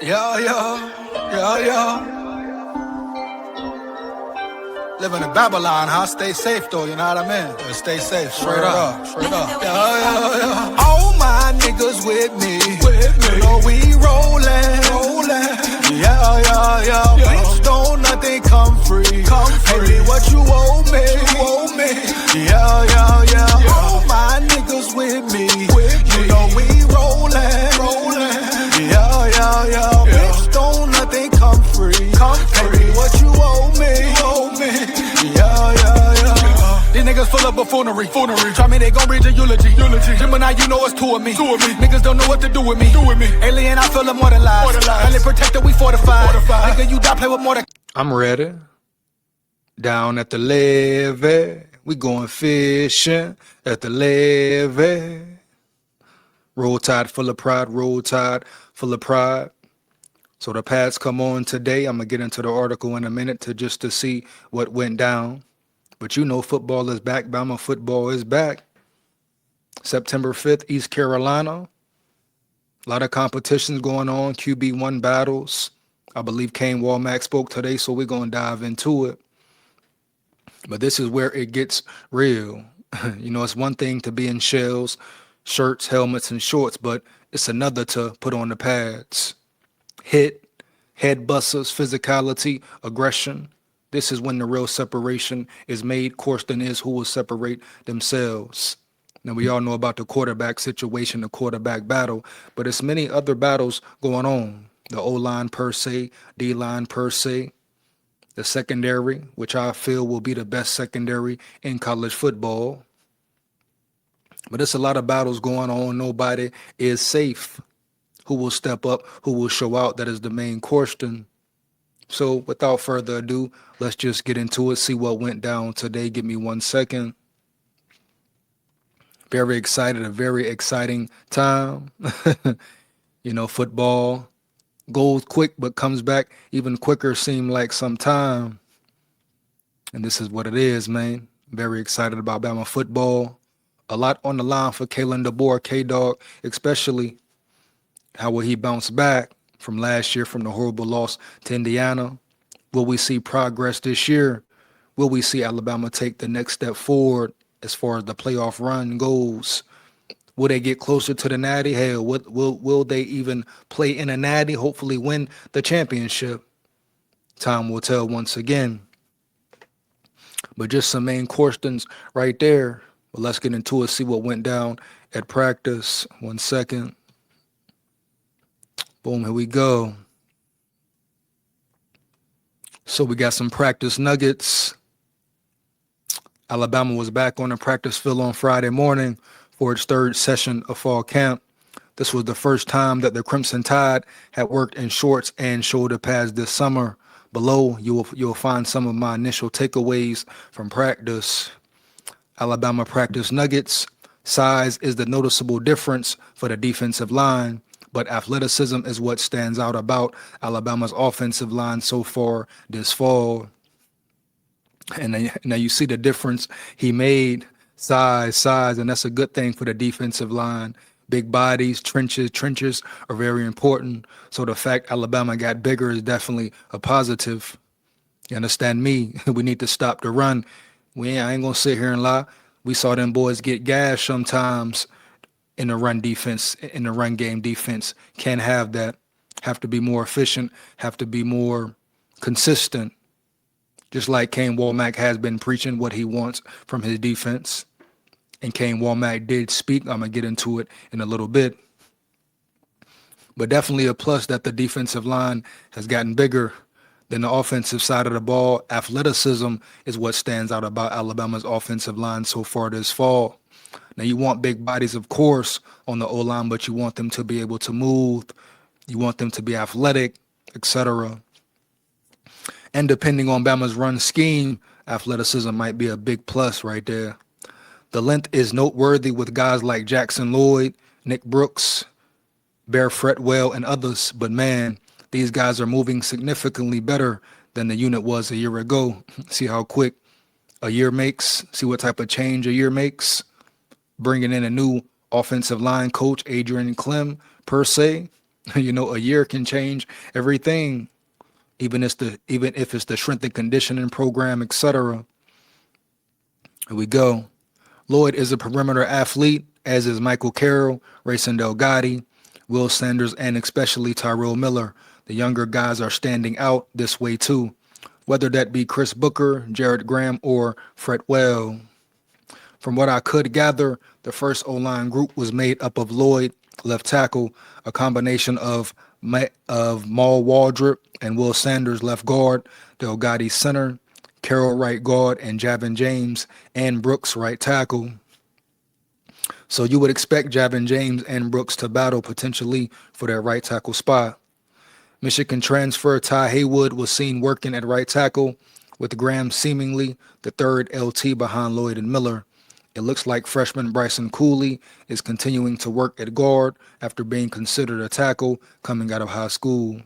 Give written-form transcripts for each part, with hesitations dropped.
Yeah, yeah, yeah, yeah. Living in Babylon, huh? Stay safe though, you know what I mean? Yeah, stay safe, straight up, straight up. Yeah, yeah, yeah. All my niggas with me. You know we rollin'. Yeah, yeah, yeah. Bitch, don't nothing come free. Pay me what you owe me. Yeah, yeah, yeah. All my niggas with me. You know we rollin'. Yeah, yeah, yeah. Bitch, don't nothing come free. Pay me what you owe me. Yeah, yeah, yeah. These niggas full of buffoonery. Try me, they gon' read your eulogy. Gemini, you know it's two of me. Niggas don't know what to do with me. Alien, I feel immortalized. Only protected, we fortified. Nigga, you die, play with more. I'm ready. Down at the levee, we going fishing at the levee. Roll Tide full of pride, Roll Tide full of pride. So the pads come on today. I'm going to get into the article in a minute to see what went down. But you know football is back. Bama football is back. September 5th, East Carolina. A lot of competitions going on, QB1 battles. I believe Kane Wommack spoke today, so we're going to dive into it. But this is where it gets real. You know, it's one thing to be in shells, shirts, helmets, and shorts, but it's another to put on the pads. Hit, head busters, physicality, aggression. This is when the real separation is made. Corsten is who will separate themselves. Now, we all know about the quarterback situation, the quarterback battle, but it's many other battles going on. The O-line per se, D-line per se, the secondary, which I feel will be the best secondary in college football. But it's a lot of battles going on. Nobody is safe. Who will step up, who will show out? That is the main question. So without further ado, let's just get into it, see what went down today. Give me 1 second. Very excited, a very exciting time. You know, football goes quick, but comes back even quicker, seem like some time. And this is what it is, man. Very excited about Bama football. A lot on the line for Kalen DeBoer, K-Dog, especially. How will he bounce back from last year, from the horrible loss to Indiana? Will we see progress this year? Will we see Alabama take the next step forward as far as the playoff run goes? Will they get closer to the Natty? Hell, will they even play in a Natty? Hopefully win the championship. Time will tell once again. But just some main questions right there. Well, let's get into it, see what went down at practice. 1 second. Boom, here we go. So we got some practice nuggets. Alabama was back on the practice field on Friday morning for its third session of fall camp. This was the first time that the Crimson Tide had worked in shorts and shoulder pads this summer. Below, you'll find some of my initial takeaways from practice. Alabama practice nuggets. Size is the noticeable difference for the defensive line, but athleticism is what stands out about Alabama's offensive line so far this fall. And now you see the difference he made, size, and that's a good thing for the defensive line. Big bodies, trenches are very important. So the fact Alabama got bigger is definitely a positive. You understand me? We need to stop the run. I ain't gonna sit here and lie. We saw them boys get gashed sometimes in the run defense, in the run game defense. Can't have that. Have to be more efficient, have to be more consistent. Just like Kane Wommack has been preaching what he wants from his defense. And Kane Wommack did speak. I'm going to get into it in a little bit. But definitely a plus that the defensive line has gotten bigger than the offensive side of the ball. Athleticism is what stands out about Alabama's offensive line so far this fall. Now, you want big bodies, of course, on the O-line, but you want them to be able to move. You want them to be athletic, etc. And depending on Bama's run scheme, athleticism might be a big plus right there. The length is noteworthy with guys like Jackson Lloyd, Nick Brooks, Bear Fretwell, and others. But man, these guys are moving significantly better than the unit was a year ago. See how quick a year makes. See what type of change a year makes. Bringing in a new offensive line coach, Adrian Clem, per se. You know, a year can change everything, even if it's the strength and conditioning program, etc. Here we go. Lloyd is a perimeter athlete, as is Michael Carroll, Rayson Delgatti, Will Sanders, and especially Tyrell Miller. The younger guys are standing out this way too, whether that be Chris Booker, Jared Graham, or Fred Well. From what I could gather, the first O-line group was made up of Lloyd, left tackle, a combination of Maul Waldrop and Will Sanders, left guard, Delgatti center, Carroll right guard, and Javin James and Brooks right tackle. So you would expect Javin James and Brooks to battle potentially for their right tackle spot. Michigan transfer Ty Haywood was seen working at right tackle, with Graham seemingly the third LT behind Lloyd and Miller. It looks like freshman Bryson Cooley is continuing to work at guard after being considered a tackle coming out of high school.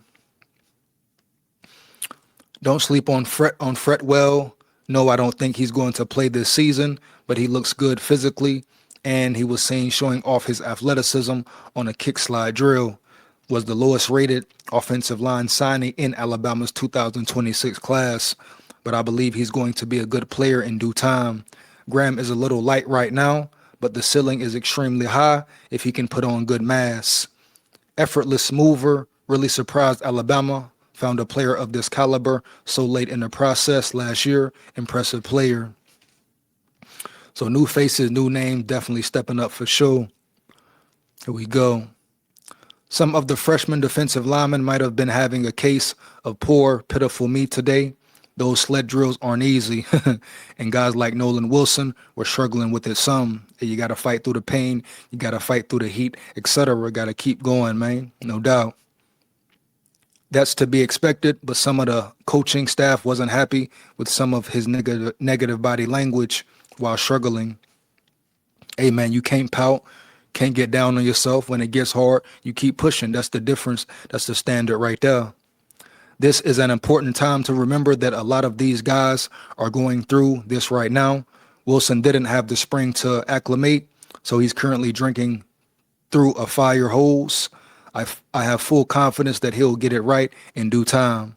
Don't sleep on Fretwell. No, I don't think he's going to play this season, but he looks good physically, and he was seen showing off his athleticism on a kick slide drill. Was the lowest rated offensive line signing in Alabama's 2026 class, but I believe he's going to be a good player in due time. Graham is a little light right now, but the ceiling is extremely high if he can put on good mass. Effortless mover, really surprised Alabama. Found a player of this caliber so late in the process last year. Impressive player. So new faces, new name, definitely stepping up for sure. Here we go. Some of the freshman defensive linemen might have been having a case of poor, pitiful me today. Those sled drills aren't easy. And guys like Nolan Wilson were struggling with it some. You got to fight through the pain. You got to fight through the heat, etc. Got to keep going, man. No doubt. That's to be expected, but some of the coaching staff wasn't happy with some of his negative body language while struggling. Hey, man, you can't pout, can't get down on yourself. When it gets hard, you keep pushing. That's the difference. That's the standard right there. This is an important time to remember that a lot of these guys are going through this right now. Wilson didn't have the spring to acclimate, so he's currently drinking through a fire hose. I have full confidence that he'll get it right in due time.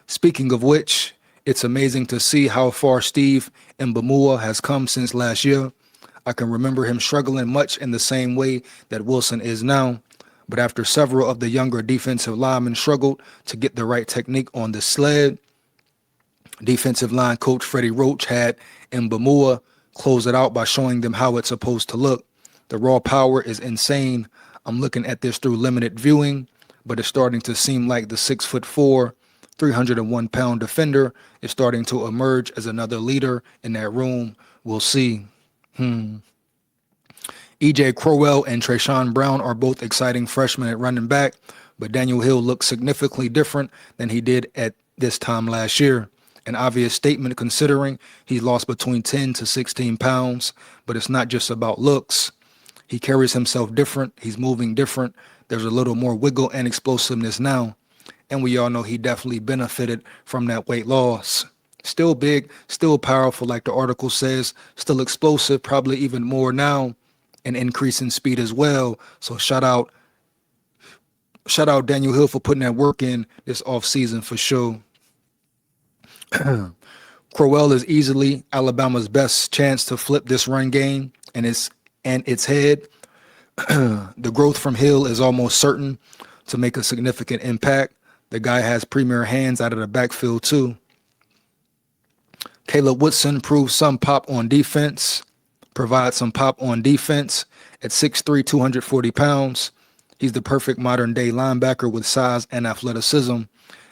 Speaking of which, it's amazing to see how far Steve Mbamua has come since last year. I can remember him struggling much in the same way that Wilson is now. But after several of the younger defensive linemen struggled to get the right technique on the sled, defensive line coach Freddie Roach had Mbamua close it out by showing them how it's supposed to look. The raw power is insane. I'm looking at this through limited viewing, but it's starting to seem like the 6'4", 301-pound defender is starting to emerge as another leader in that room. We'll see. E.J. Crowell and Trayshawn Brown are both exciting freshmen at running back, but Daniel Hill looks significantly different than he did at this time last year. An obvious statement considering he's lost between 10 to 16 pounds, but it's not just about looks. He carries himself different. He's moving different. There's a little more wiggle and explosiveness now. And we all know he definitely benefited from that weight loss. Still big, still powerful, like the article says, still explosive, probably even more now, and increase in speed as well. So shout out Daniel Hill for putting that work in this offseason for sure. Crowell is easily Alabama's best chance to flip this run game and its head. The growth from Hill is almost certain to make a significant impact. The guy has premier hands out of the backfield too. Caleb Woodson provides some pop on defense. At 6'3", 240 pounds. He's the perfect modern day linebacker with size and athleticism,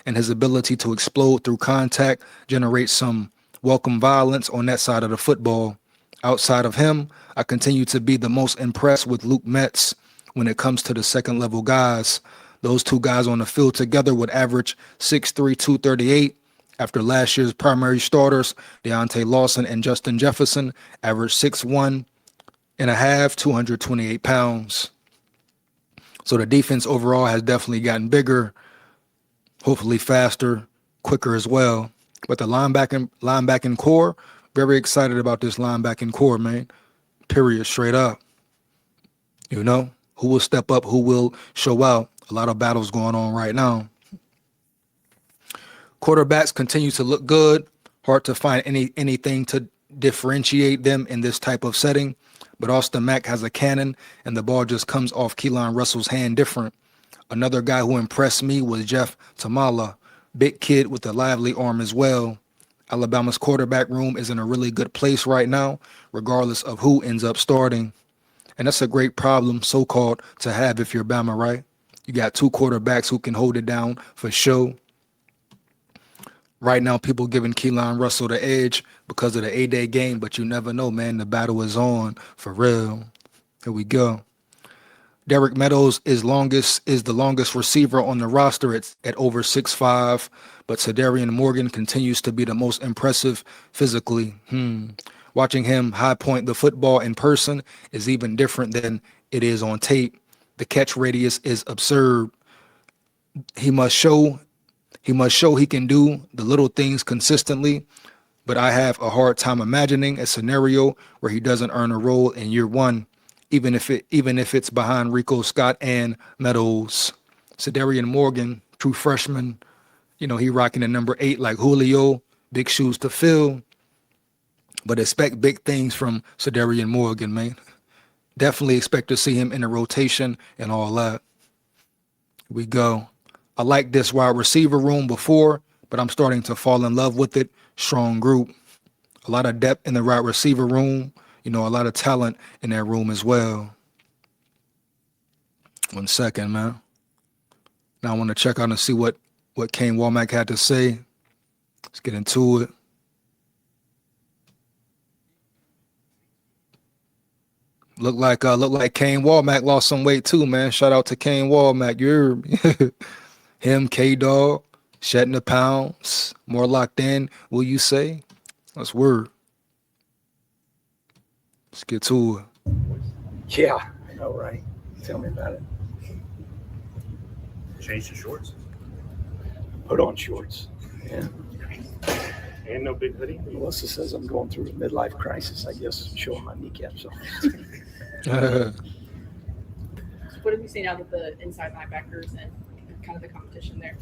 and his ability to explode through contact generates some welcome violence on that side of the football. Outside of him, I continue to be the most impressed with Luke Metz when it comes to the second level guys. Those two guys on the field together would average 6'3", 238. After last year's primary starters, Deontay Lawson and Justin Jefferson averaged 6'1" and a half, 228 pounds. So the defense overall has definitely gotten bigger, hopefully faster, quicker as well. But the linebacking core, very excited about this linebacking core, man. Period, straight up. You know, who will step up, who will show out. A lot of battles going on right now. Quarterbacks continue to look good. Hard to find anything to differentiate them in this type of setting. But Austin Mack has a cannon, and the ball just comes off Keelan Russell's hand different. Another guy who impressed me was Jeff Tamala, big kid with a lively arm as well. Alabama's quarterback room is in a really good place right now, regardless of who ends up starting. And that's a great problem, so-called, to have if you're Bama, right? You got two quarterbacks who can hold it down for show. Right now, people giving Keelan Russell the edge because of the A-Day game, but you never know, man. The battle is on, for real. Here we go. Derek Meadows is the longest receiver on the roster at over 6'5", but Sedarian Morgan continues to be the most impressive physically. Watching him high point the football in person is even different than it is on tape. The catch radius is absurd. He must show he can do the little things consistently, but I have a hard time imagining a scenario where he doesn't earn a role in year one, even if it's behind Rico Scott and Meadows. Sedarian Morgan, true freshman, he rocking the number 8 like Julio, big shoes to fill, but expect big things from Sedarian Morgan, man. Definitely expect to see him in the rotation and all that. Here we go. I liked this wide receiver room before, but I'm starting to fall in love with it. Strong group. A lot of depth in the wide receiver room. A lot of talent in that room as well. 1 second, man. Now I want to check out and see what Kane Wommack had to say. Let's get into it. Look like Kane Wommack lost some weight too, man. Shout out to Kane Wommack. You're him, K-Dog, shedding the pounds, more locked in, will you say? That's word. Let's get to it. Yeah, I know, right? Tell me about it. Change the shorts. Put on shorts. Yeah. And no big hoodie. Melissa says I'm going through a midlife crisis. I guess showing my kneecaps off. What have you seen out of the inside linebackers and kind of the competition there?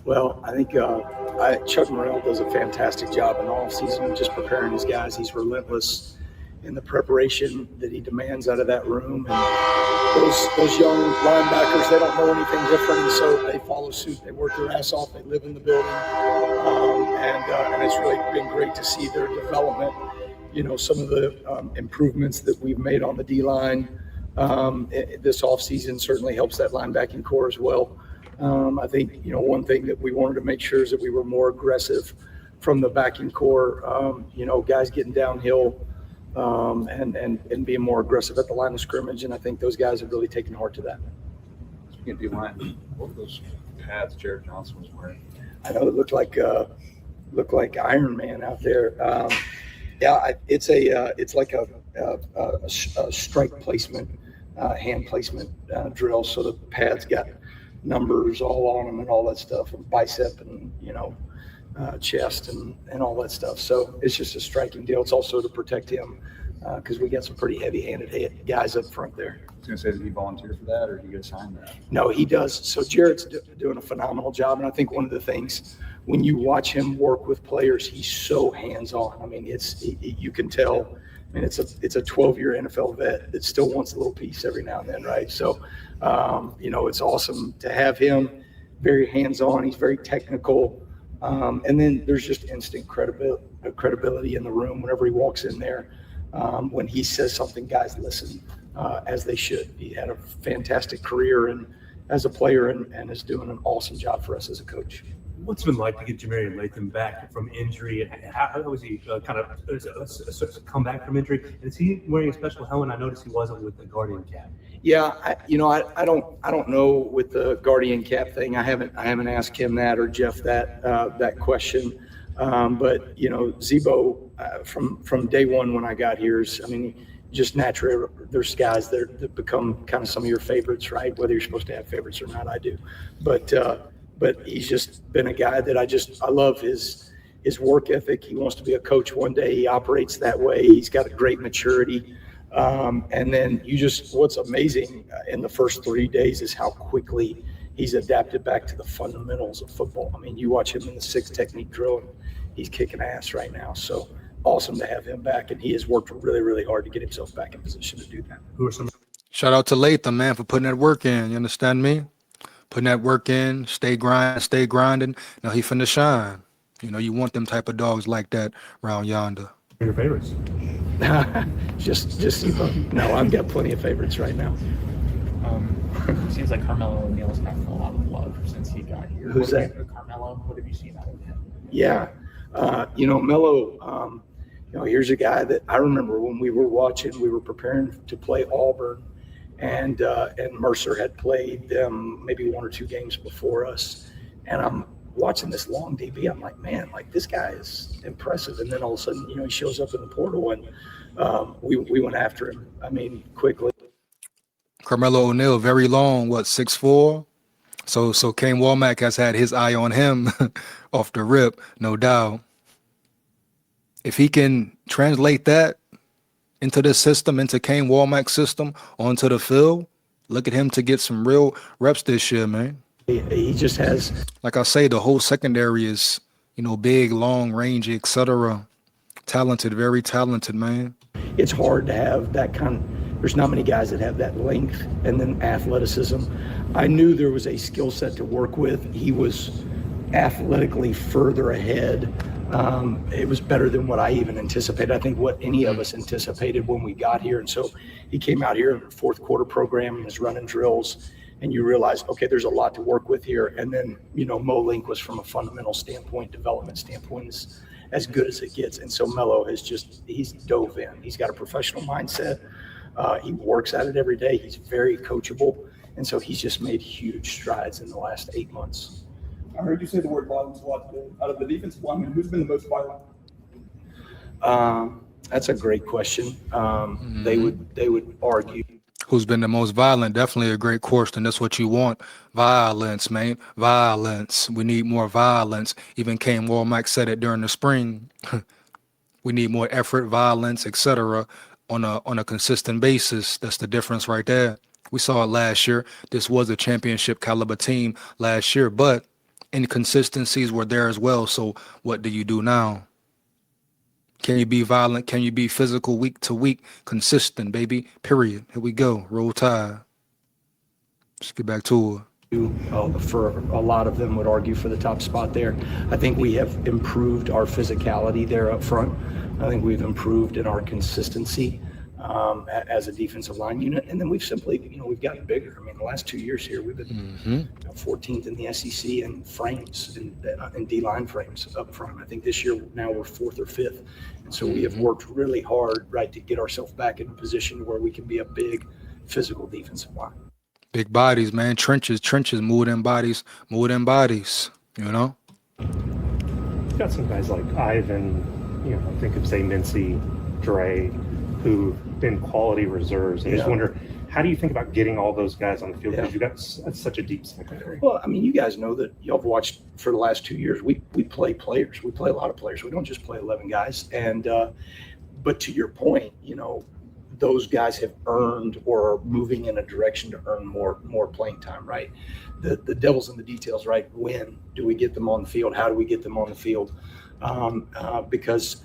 Well, I think Chuck Morrell does a fantastic job in all season just preparing his guys. He's relentless in the preparation that he demands out of that room. And those young linebackers, they don't know anything different, and so they follow suit. They work their ass off. They live in the building, and it's really been great to see their development. Some of the improvements that we've made on the D-line this offseason certainly helps that linebacking core as well. I think, one thing that we wanted to make sure is that we were more aggressive from the backing core, guys getting downhill and being more aggressive at the line of scrimmage. And I think those guys have really taken heart to that. Speaking of D-line, what were those pads Jared Johnson was wearing? I know it looked like Iron Man out there. It's like a strike placement, hand placement drill. So the pads got numbers all on them and all that stuff, and bicep and chest and all that stuff. So it's just a striking deal. It's also to protect him because we got some pretty heavy-handed guys up front there. I was going to say, did he volunteer for that, or did he get assigned that? No, he does. So Jared's doing a phenomenal job, and I think one of the things when you watch him work with players, he's so hands-on. I mean, you can tell. I mean, it's a 12-year NFL vet that still wants a little piece every now and then, right? So, it's awesome to have him. Very hands-on. He's very technical. And then there's just instant credibility in the room whenever he walks in there. When he says something, guys listen as they should. He had a fantastic career and as a player and is doing an awesome job for us as a coach. What's it been like to get Jamarian Latham back from injury? And how was he kind of come back from injury? And is he wearing a special helmet? I noticed he wasn't with the Guardian cap. Yeah, I don't know with the Guardian cap thing. I haven't asked him that or Jeff that question. But Zebo from day one when I got here just naturally there's guys that become kind of some of your favorites, right? Whether you're supposed to have favorites or not, I do. But he's just been a guy that I love his work ethic. He wants to be a coach one day. He operates that way. He's got a great maturity. And then what's amazing in the first 3 days is how quickly he's adapted back to the fundamentals of football. I mean, you watch him in the 6 technique drill, and he's kicking ass right now. So awesome to have him back, and he has worked really, really hard to get himself back in position to do that. Who are some? Shout out to Latham, man, for putting that work in. You understand me? Putting that work in, stay grinding. Now he finna shine. You know, you want them type of dogs like that around yonder. Your favorites? just no, I've got plenty of favorites right now. It seems like Carmelo O'Neal's gotten a lot of love since he got here. Who's that? Carmelo. What have you seen out of him? Yeah. Melo, here's a guy that I remember when we were preparing to play Auburn, and Mercer had played them maybe 1 or 2 games before us. And I'm watching this long DB. I'm like, man, like this guy is impressive. And then all of a sudden, he shows up in the portal, and we went after him. I mean, quickly. Carmelo O'Neal, very long, 6'4"? So Kane Wommack has had his eye on him off the rip, no doubt. If he can translate that into the system, into Kane Wommack's system, onto the field, look at him to get some real reps this year, man. He just has, like I say, the whole secondary is, big, long, rangy, etc. Talented, very talented, man. It's hard to have that there's not many guys that have that length and then athleticism. I knew there was a skill set to work with. He was athletically further ahead. It was better than what I even anticipated. I think what any of us anticipated when we got here. And so he came out here in the 4th quarter program and was running drills, and you realize, okay, there's a lot to work with here. And then, Mo Link was, from a fundamental standpoint, development standpoint, is as good as it gets. And so Melo he's dove in. He's got a professional mindset. He works at it every day. He's very coachable. And so he's just made huge strides in the last 8 months. I heard you say the word violence a lot today. Out of the defensive linemen, who's been the most violent? That's a great question. They would argue. Who's been the most violent? Definitely a great question. That's what you want. Violence, man. Violence. We need more violence. Even Kane Wommack said it during the spring. We need more effort, violence, etc. on a consistent basis. That's the difference right there. We saw it last year. This was a championship caliber team last year, but inconsistencies were there as well. So what do you do now? Can you be violent? Can you be physical week to week? Consistent, baby. Period. Here we go. Roll Tide. Let's get back to it. For a lot of them would argue for the top spot there. I think we have improved our physicality there up front. I think we've improved in our consistency as a defensive line unit. And then we've simply, we've gotten bigger. I mean, the last 2 years here, we've been 14th in the SEC in frames, in D-line frames up front. I think this year now we're 4th or 5th. And so we have worked really hard, right, to get ourselves back in a position where we can be a big physical defensive line. Big bodies, man. Trenches, move them bodies, You've got some guys like Ivan, think of, say, Mincy, Dre, who've been quality reserves. I just wonder, how do you think about getting all those guys on the field? Because you've got such a deep secondary. Well, I mean, you guys know that y'all have watched for the last 2 years. We play players. We play a lot of players. We don't just play 11 guys. And but to your point, those guys have earned or are moving in a direction to earn more playing time, right? The devil's in the details, right? When do we get them on the field? How do we get them on the field? Because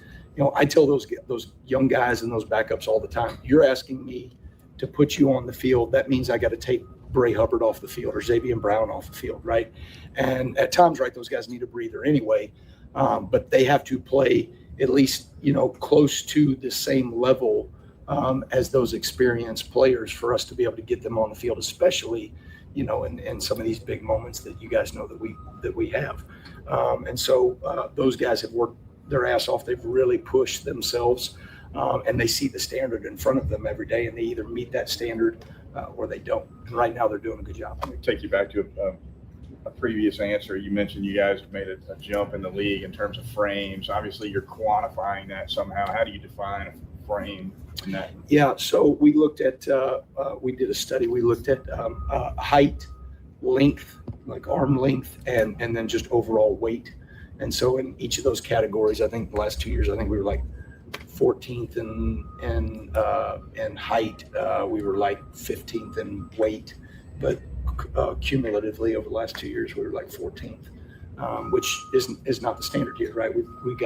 I tell those young guys and those backups all the time, you're asking me to put you on the field. That means I got to take Bray Hubbard off the field or Xavier Brown off the field, right? And at times, right, those guys need a breather anyway, but they have to play at least, close to the same level as those experienced players for us to be able to get them on the field, especially, in some of these big moments that you guys know that we have. And so those guys have worked their ass off. They've really pushed themselves, and they see the standard in front of them every day, and they either meet that standard or they don't. And right now they're doing a good job. Let me take you back to a previous answer. You mentioned you guys have made a jump in the league in terms of frames. Obviously, you're quantifying that somehow. How do you define a frame in that? Yeah, so we looked at, we did a study. We looked at height, length, like arm length, and then just overall weight. And so in each of those categories, I think the last 2 years, I think we were like 14th in height. We were like 15th in weight, but cumulatively over the last 2 years, we were like 14th, which is not the standard here, right? We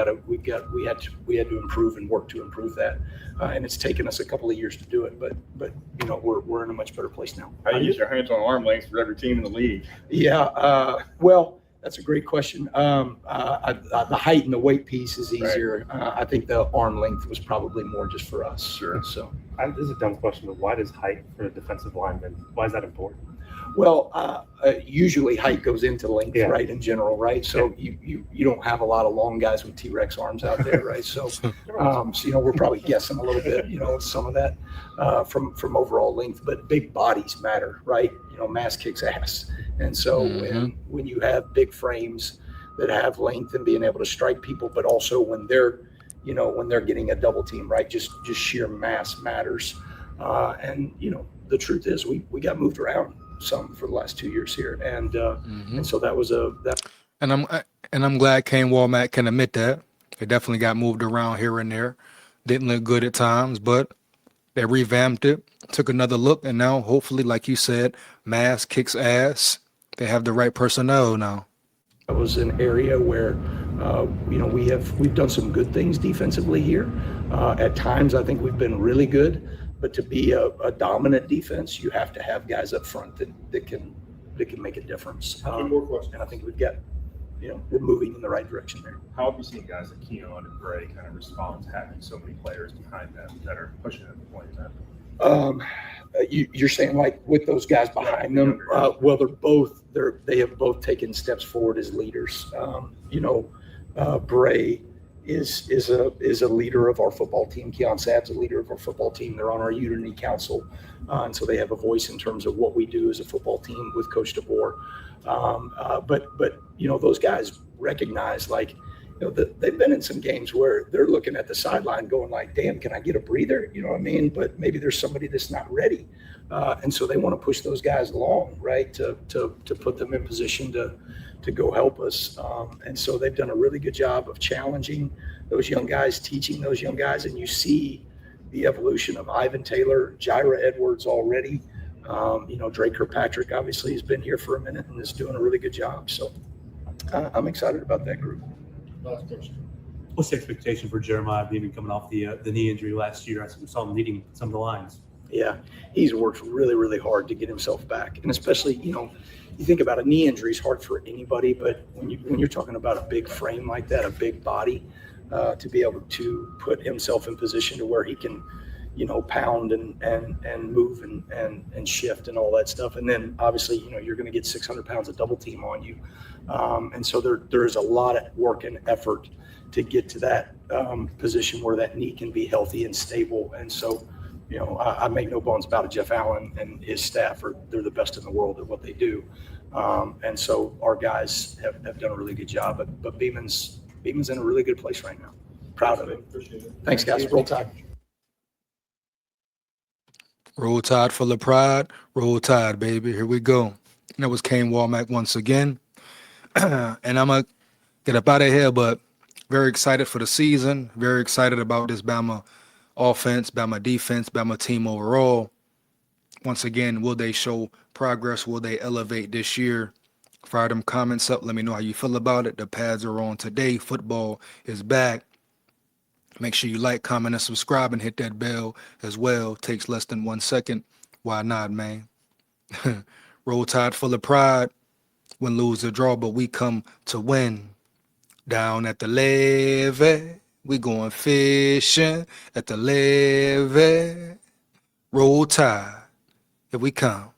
had to improve and work to improve that, and it's taken us a couple of years to do it. But we're in a much better place now. How do you use your hands on arm length for every team in the league? Yeah, well, that's a great question. The height and the weight piece is easier. Right. I think the arm length was probably more just for us. Sure. So this is a dumb question, but why does height for a defensive lineman? Why is that important? Well, usually height goes into length, right, in general, right? So you don't have a lot of long guys with T-Rex arms out there, right? So, we're probably guessing a little bit, some of that from overall length, but big bodies matter, right? Mass kicks ass. And so when you have big frames that have length and being able to strike people, but also when they're getting a double team, right? Just sheer mass matters. And the truth is we got moved around some for the last 2 years here, and so that was that. And I'm glad Kane Wommack can admit that they definitely got moved around here and there. Didn't look good at times, but they revamped it, took another look, and now hopefully, like you said, mass kicks ass. They have the right personnel now. That was an area where we've done some good things defensively here. At times, I think we've been really good. But to be a dominant defense, you have to have guys up front that can make a difference. Two more questions. And I think we've got, we're moving in the right direction there. How have you seen guys like Keon and Bray kind of respond to having so many players behind them that are pushing them to play that? You're saying like with those guys behind them? Well, they have both taken steps forward as leaders. Bray is a leader of our football team. Keon Sabb's a leader of our football team. They're on our Unity Council, and so they have a voice in terms of what we do as a football team with Coach DeBoer. But those guys recognize they've been in some games where they're looking at the sideline going like, damn, can I get a breather? You know what I mean? But maybe there's somebody that's not ready. And so they want to push those guys along, right? To put them in position to go help us. And so they've done a really good job of challenging those young guys, teaching those young guys. And you see the evolution of Ivan Taylor, Jira Edwards already. Drake Kirkpatrick obviously has been here for a minute and is doing a really good job. So I'm excited about that group. What's the expectation for Jeremiah Beeman coming off the knee injury last year? I saw him leading some of the lines. Yeah, he's worked really, really hard to get himself back. And especially, you think about a knee injury is hard for anybody, but when you're talking about a big frame like that, a big body, to be able to put himself in position to where he can, pound and move and shift and all that stuff. And then obviously, you're going to get 600 pounds of double team on you. And so there is a lot of work and effort to get to that position where that knee can be healthy and stable. And so, I make no bones about it. Jeff Allen and his staff they're the best in the world at what they do. And so our guys have done a really good job, but Beeman's in a really good place right now. Proud of it. Appreciate it. Thanks, guys. Roll Tide. Roll Tide full of pride. Roll Tide, baby. Here we go. That was Kane Wommack once again. And I'm going to get up out of here, but very excited for the season. Very excited about this Bama offense, Bama defense, Bama team overall. Once again, will they show progress? Will they elevate this year? Fire them comments up. Let me know how you feel about it. The pads are on today. Football is back. Make sure you like, comment, and subscribe, and hit that bell as well. Takes less than 1 second. Why not, man? Roll Tide full of pride. Win, lose, or draw, but we come to win. Down at the levee, we going fishing at the levee. Roll Tide, here we come.